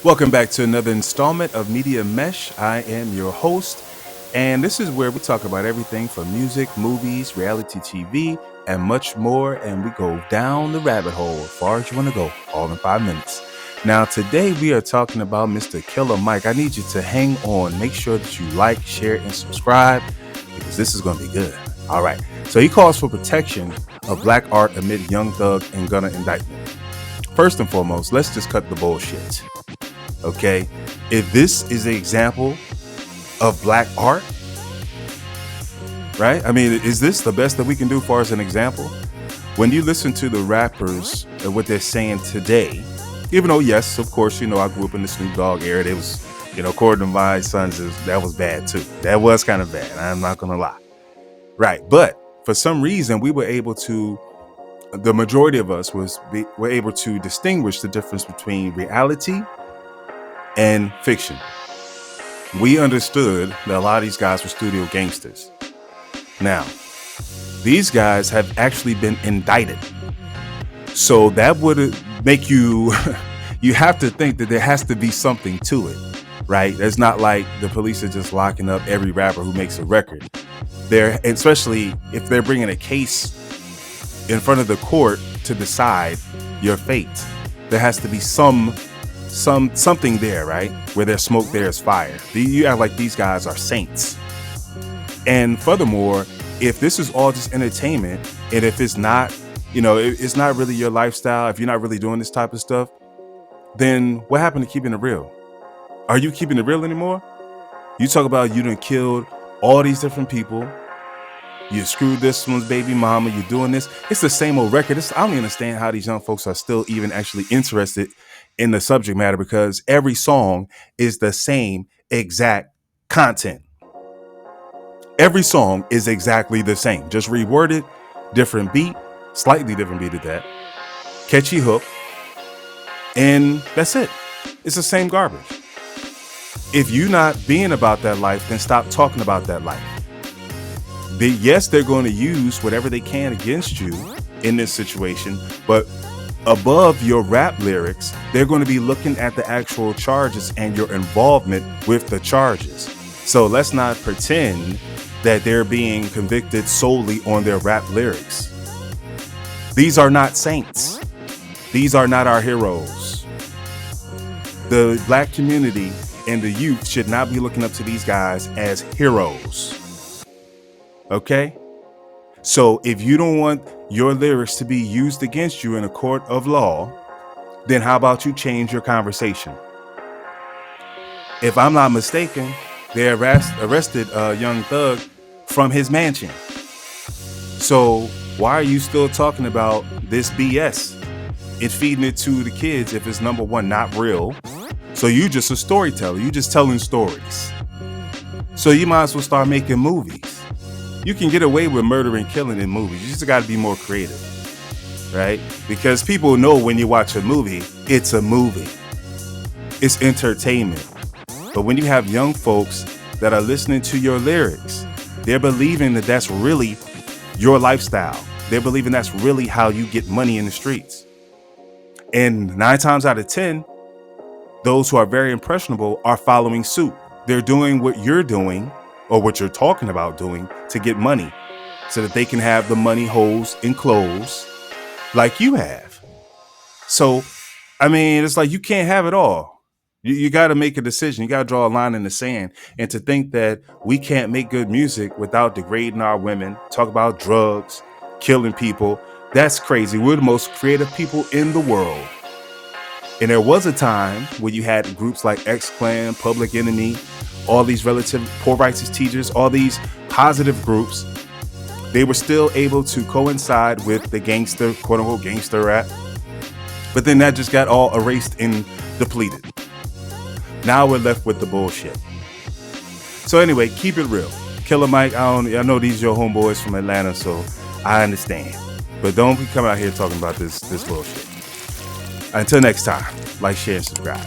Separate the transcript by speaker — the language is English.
Speaker 1: Welcome back to another installment of Media Mesh. I am your host, and this is where we talk about everything from music, movies, reality TV, and much more. And we go down the rabbit hole as far as you want to go, all in 5 minutes. Now, today we are talking about Mr. Killer Mike. I need you to hang on. Make sure that you like, share, and subscribe because this is going to be good. All right. So he calls for protection of black art amid Young Thug and Gunna indictment. First and foremost, let's just cut the bullshit. Okay, if this is an example of black art, right? I mean, is this the best that we can do as far as an example? When you listen to the rappers and what they're saying today, even though, yes, of course, I grew up in the Snoop Dogg era. It was, according to my sons, that was bad too. That was kind of bad. I'm not going to lie. Right. But for some reason, we were able to, the majority of us were able to distinguish the difference between reality and fiction. We understood that a lot of these guys were studio gangsters. Now, these guys have actually been indicted. So that would make you, you have to think that there has to be something to it, right? It's not like the police are just locking up every rapper who makes a record. Especially if they're bringing a case in front of the court to decide your fate. There has to be something there, right? Where there's smoke, there's fire. You act like these guys are saints. And furthermore, if this is all just entertainment, and if it's not, it's not really your lifestyle, if you're not really doing this type of stuff, then what happened to keeping it real? Are you keeping it real anymore? You talk about you done killed all these different people. You screwed this one's baby mama. You're doing this. It's the same old record. I don't understand how these young folks are still even actually interested in the subject matter, because every song is the same exact content. Every song is exactly the same, just reworded, different beat, slightly different beat at that, catchy hook, and that's it. It's the same garbage. If you're not being about that life, then stop talking about that life. Yes, they're going to use whatever they can against you in this situation, but above your rap lyrics, they're going to be looking at the actual charges and your involvement with the charges. So let's not pretend that they're being convicted solely on their rap lyrics. These are not saints. These are not our heroes. The black community and the youth should not be looking up to these guys as heroes. Okay? So if you don't want your lyrics to be used against you in a court of law, then how about you change your conversation? If I'm not mistaken, they arrested Young Thug from his mansion. So why are you still talking about this BS and feeding it to the kids if it's, number one, not real? So you just a storyteller. You just telling stories. So you might as well start making movies. You can get away with murder and killing in movies. You just got to be more creative, right? Because people know when you watch a movie, it's a movie. It's entertainment. But when you have young folks that are listening to your lyrics, they're believing that that's really your lifestyle. They're believing that's really how you get money in the streets. And 9 times out of 10, those who are very impressionable are following suit. They're doing what you're doing, or what you're talking about doing, to get money so that they can have the money, hoes, and clothes like you have. So, I mean, it's like you can't have it all. You got to make a decision. You got to draw a line in the sand. And to think that we can't make good music without degrading our women, talk about drugs, killing people, that's crazy. We're the most creative people in the world. And there was a time when you had groups like X-Clan, Public Enemy, all these relative poor righteous teachers, all these positive groups. They were still able to coincide with the gangster, quote unquote, gangster rap. But then that just got all erased and depleted. Now we're left with the bullshit. So anyway, keep it real. Killer Mike, I know these are your homeboys from Atlanta, so I understand. But don't be coming out here talking about this bullshit. Until next time, like, share, and subscribe.